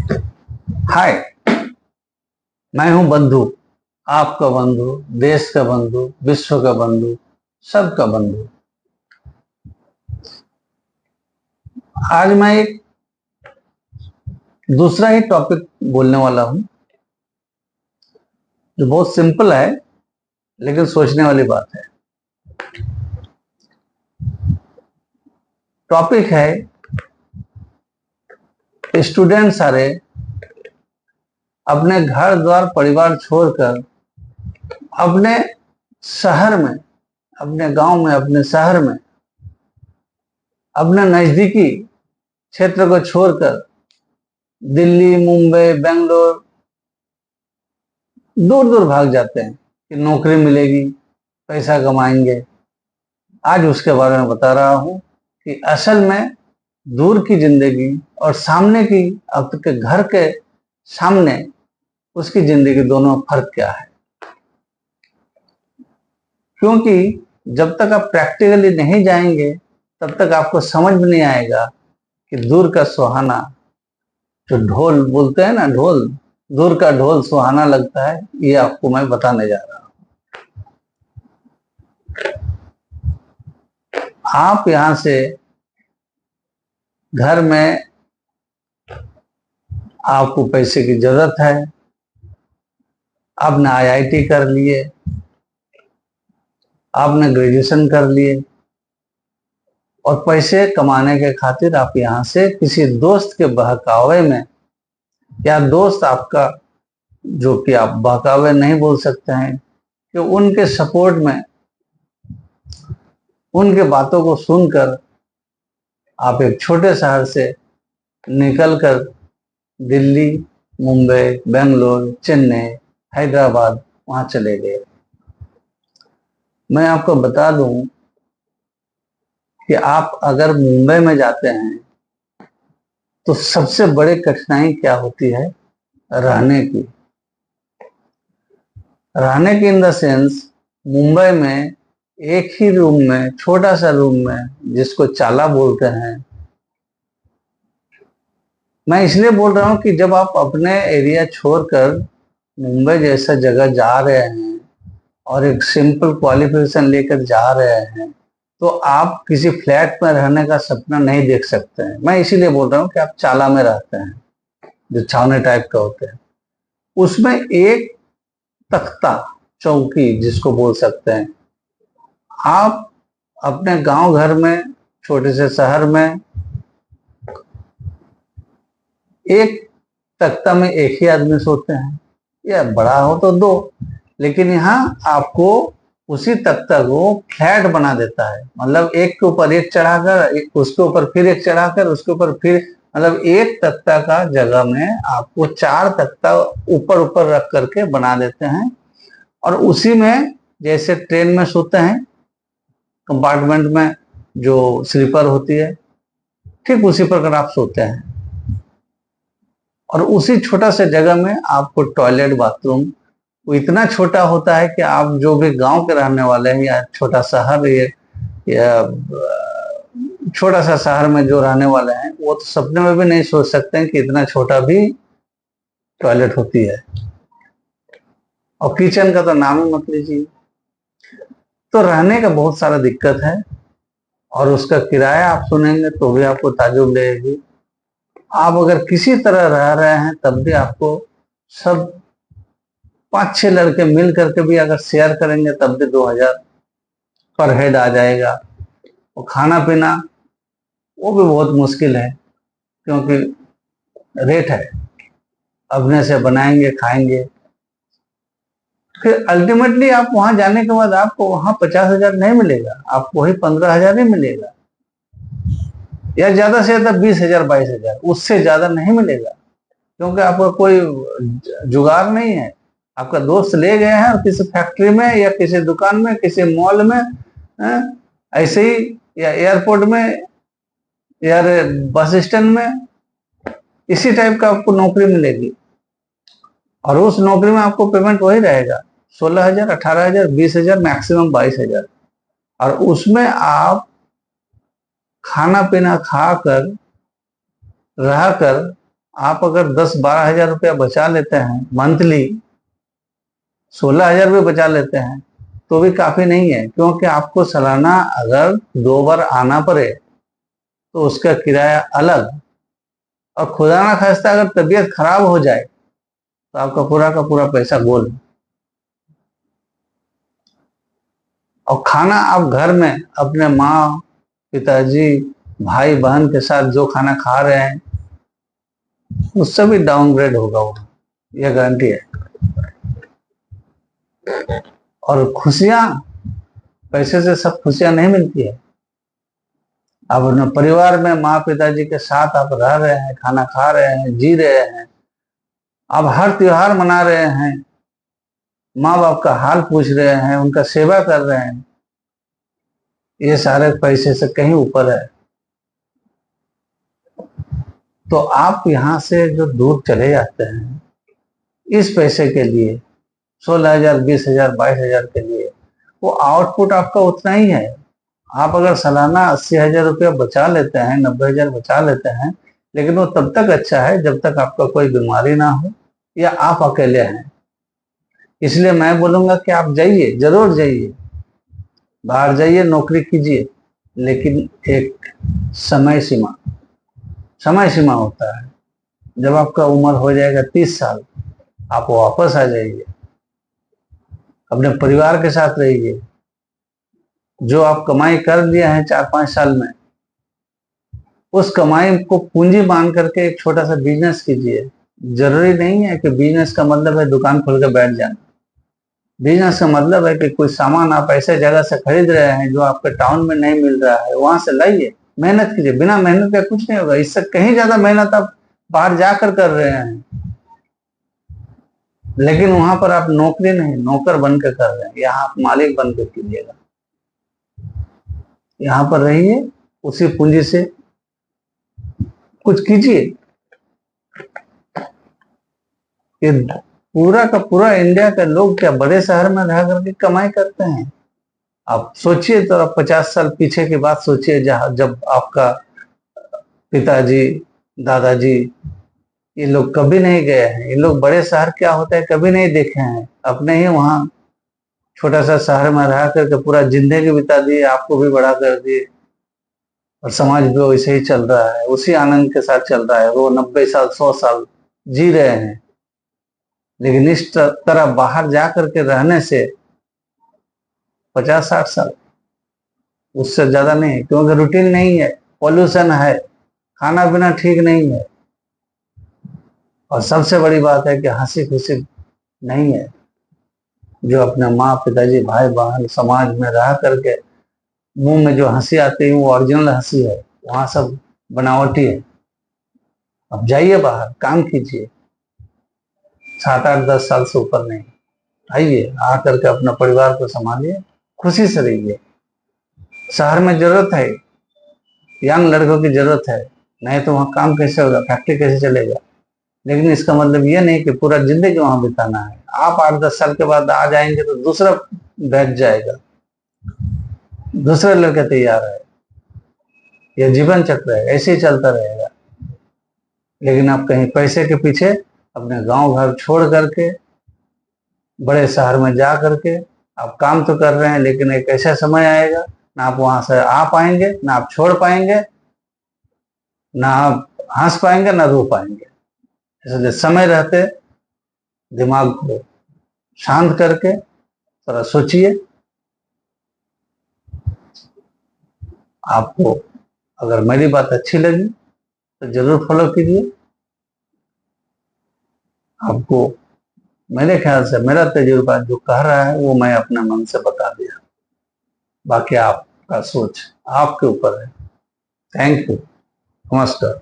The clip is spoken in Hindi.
हाय, मैं हूं बंधु। आपका बंधु, देश का बंधु, विश्व का बंधु, सबका बंधु। आज मैं एक दूसरा ही टॉपिक बोलने वाला हूं, जो बहुत सिंपल है लेकिन सोचने वाली बात है। टॉपिक है स्टूडेंट सारे अपने घर द्वार परिवार छोड़कर अपने शहर में, अपने गांव में, अपने शहर में, अपने नजदीकी क्षेत्र को छोड़कर दिल्ली, मुंबई, बेंगलोर दूर दूर भाग जाते हैं कि नौकरी मिलेगी, पैसा कमाएंगे। आज उसके बारे में बता रहा हूं कि असल में दूर की जिंदगी और सामने की, आपके घर के सामने उसकी जिंदगी, दोनों फर्क क्या है। क्योंकि जब तक आप प्रैक्टिकली नहीं जाएंगे तब तक आपको समझ में नहीं आएगा कि दूर का सुहाना, जो ढोल बोलते हैं ना, ढोल, दूर का ढोल सुहाना लगता है। ये आपको मैं बताने जा रहा हूं। आप यहां से घर में आपको पैसे की जरूरत है, आपने आईआईटी कर लिए, आपने ग्रेजुएशन कर लिए और पैसे कमाने के खातिर आप यहां से किसी दोस्त के बहकावे में, या दोस्त आपका, जो कि आप बहकावे नहीं बोल सकते हैं, कि उनके सपोर्ट में, उनके बातों को सुनकर आप एक छोटे शहर से निकलकर दिल्ली, मुंबई, बेंगलोर, चेन्नई, हैदराबाद वहां चले गए। मैं आपको बता दूं कि आप अगर मुंबई में जाते हैं तो सबसे बड़ी कठिनाई क्या होती है, रहने की। रहने की इन द सेंस, मुंबई में एक ही रूम में, छोटा सा रूम में, जिसको चाला बोलते हैं। मैं इसलिए बोल रहा हूं कि जब आप अपने एरिया छोड़कर मुंबई जैसा जगह जा रहे हैं और एक सिंपल क्वालिफिकेशन लेकर जा रहे हैं, तो आप किसी फ्लैट में रहने का सपना नहीं देख सकते हैं। मैं इसीलिए बोल रहा हूँ कि आप चाला में रहते हैं, जो छावनी टाइप का होते हैं। उसमें एक तख्ता, चौकी जिसको बोल सकते हैं, आप अपने गांव घर में, छोटे से शहर में, एक तख्ता में एक ही आदमी सोते हैं, या बड़ा हो तो दो। लेकिन यहाँ आपको उसी तख्ता को फ्लैट बना देता है। मतलब एक के ऊपर एक चढ़ाकर, उसके ऊपर फिर एक चढ़ाकर, उसके ऊपर फिर, मतलब एक तख्ता का जगह में आपको 4 तख्ता ऊपर ऊपर रख करके बना देते हैं। और उसी में, जैसे ट्रेन में सोते हैं कंपार्टमेंट में जो स्लीपर होती है, ठीक उसी प्रकार आप सोते हैं। और उसी छोटा सा जगह में आपको टॉयलेट, बाथरूम, वो इतना छोटा होता है कि आप जो भी गांव के रहने वाले हैं, या छोटा शहर, या छोटा सा शहर में जो रहने वाले हैं, वो तो सपने में भी नहीं सोच सकते हैं कि इतना छोटा भी टॉयलेट होती है। और किचन का तो नाम ही मत लीजिए। तो रहने का बहुत सारा दिक्कत है, और उसका किराया आप सुनेंगे तो भी आपको ताज्जुब लगेगी। आप अगर किसी तरह रह रहे हैं तब भी आपको, सब 5-6 लड़के मिल करके भी अगर शेयर करेंगे तब भी 2000 पर हेड आ जाएगा। और खाना पीना वो भी बहुत मुश्किल है, क्योंकि रेट है, अपने से बनाएंगे, खाएंगे। फिर अल्टीमेटली आप वहां जाने के बाद आपको वहां 50,000 नहीं मिलेगा, आपको वही 15,000 ही मिलेगा, या ज्यादा से ज्यादा 20,000, 22,000, उससे ज्यादा नहीं मिलेगा। क्योंकि आपका कोई जुगाड़ नहीं है। आपका दोस्त ले गए हैं और किसी फैक्ट्री में, या किसी दुकान में, किसी मॉल में, ऐसे ही, या एयरपोर्ट में, या बस स्टैंड में, इसी टाइप का आपको नौकरी मिलेगी। और उस नौकरी में आपको पेमेंट वही रहेगा, 16,000, 18,000, 20,000, मैक्सिमम 22,000। और उसमें आप खाना पीना खाकर, रहकर, आप अगर 10-12 हजार रुपया बचा लेते हैं मंथली, 16 हजार भी बचा लेते हैं तो भी काफी नहीं है, क्योंकि आपको सालाना अगर 2 बार आना पड़े तो उसका किराया अलग, और खुदा ना खास्ता अगर तबीयत खराब हो जाए तो आपका पूरा का पूरा पैसा गोल। और खाना आप घर में अपने माँ पिताजी भाई बहन के साथ जो खाना खा रहे हैं उससे भी डाउनग्रेड होगा वो, यह गारंटी है। और खुशियां, पैसे से सब खुशियां नहीं मिलती है। आप अपने परिवार में माँ पिताजी के साथ आप रह रहे हैं, खाना खा रहे हैं, जी रहे हैं, आप हर त्योहार मना रहे हैं, माँ बाप का हाल पूछ रहे हैं, उनका सेवा कर रहे हैं, ये सारे पैसे से कहीं ऊपर है। तो आप यहाँ से जो दूर चले जाते हैं इस पैसे के लिए, 16 हजार 20 हजार 22 हजार के लिए, वो आउटपुट आपका उतना ही है। आप अगर सालाना 80 हजार रुपया बचा लेते हैं, 90 हजार बचा लेते हैं, लेकिन वो तब तक अच्छा है जब तक आपका कोई बीमारी ना हो या आप अकेले हैं। इसलिए मैं बोलूंगा कि आप जाइए, जरूर जाइए, बाहर जाइए, नौकरी कीजिए, लेकिन एक समय सीमा होता है। जब आपका उम्र हो जाएगा 30 साल, आप वापस आ जाइए, अपने परिवार के साथ रहिए। जो आप कमाई कर दिया है 4-5 साल में, उस कमाई को पूंजी मान करके एक छोटा सा बिजनेस कीजिए। जरूरी नहीं है कि बिजनेस का मतलब है दुकान खोल के बैठ जाना। बिजनेस का मतलब है कि कोई सामान आप ऐसे जगह से खरीद रहे हैं जो आपके टाउन में नहीं मिल रहा है, वहां से लाइए, मेहनत कीजिए। बिना मेहनत का कुछ नहीं होगा, इससे कहीं ज्यादा मेहनत आप बाहर जाकर कर रहे हैं, लेकिन वहां पर आप नौकरी नहीं, नौकर बन के कर रहे हैं। यहाँ आप मालिक बन के कीजिएगा। यहाँ पर रहिए, उसी पूंजी से कुछ कीजिए। ये पूरा का पूरा इंडिया का लोग क्या बड़े शहर में रह करके कमाई करते हैं? आप सोचिए, तो आप 50 साल पीछे की बात सोचिए, जहाँ जब आपका पिताजी दादाजी ये लोग कभी नहीं गए हैं, ये लोग बड़े शहर क्या होता है कभी नहीं देखे हैं, अपने ही वहाँ छोटा सा शहर में रह करके पूरा जिंदगी बिता दी, आपको भी बड़ा कर दिए, और समाज भी वैसे ही चल रहा है, उसी आनंद के साथ चल रहा है। वो 90 साल 100 साल जी रहे हैं, लेकिन इस तरह बाहर जा करके रहने से 50-60 साल, उससे ज्यादा नहीं, क्योंकि रूटीन नहीं है, पॉल्यूशन है, खाना पीना ठीक नहीं है, और सबसे बड़ी बात है कि हंसी खुशी नहीं है। जो अपने माँ पिताजी भाई बहन समाज में रह करके मुंह में जो हंसी आती है वो ओरिजिनल हंसी है, वहां सब बनावटी है। अब जाइए बाहर, काम कीजिए, 7-8-10 साल से ऊपर नहीं, आइए, आ करके अपना परिवार को संभालिए, खुशी से रहिए। शहर में जरूरत है, यंग लड़कों की जरूरत है, नहीं तो वहाँ काम कैसे होगा, फैक्ट्री कैसे चलेगा। लेकिन इसका मतलब ये नहीं कि पूरा जिंदगी वहां बिताना है। आप 8-10 साल के बाद आ जाएंगे तो दूसरा बैठ जाएगा, दूसरे लड़के तैयार है, यह जीवन चक्र है, ऐसे ही चलता रहेगा। लेकिन आप कहीं पैसे के पीछे अपने गांव घर छोड़ करके बड़े शहर में जा करके आप काम तो कर रहे हैं, लेकिन एक ऐसा समय आएगा ना आप वहां से आ पाएंगे, ना आप छोड़ पाएंगे, ना आप हंस पाएंगे, ना रो पाएंगे। इसलिए समय रहते दिमाग को शांत करके थोड़ा सोचिए। आपको अगर मेरी बात अच्छी लगी तो जरूर फॉलो कीजिए। आपको मेरे ख्याल से मेरा तजुर्बा जो कह रहा है वो मैं अपने मन से बता दिया, बाकी आपका सोच आपके ऊपर है। थैंक यू, नमस्कार।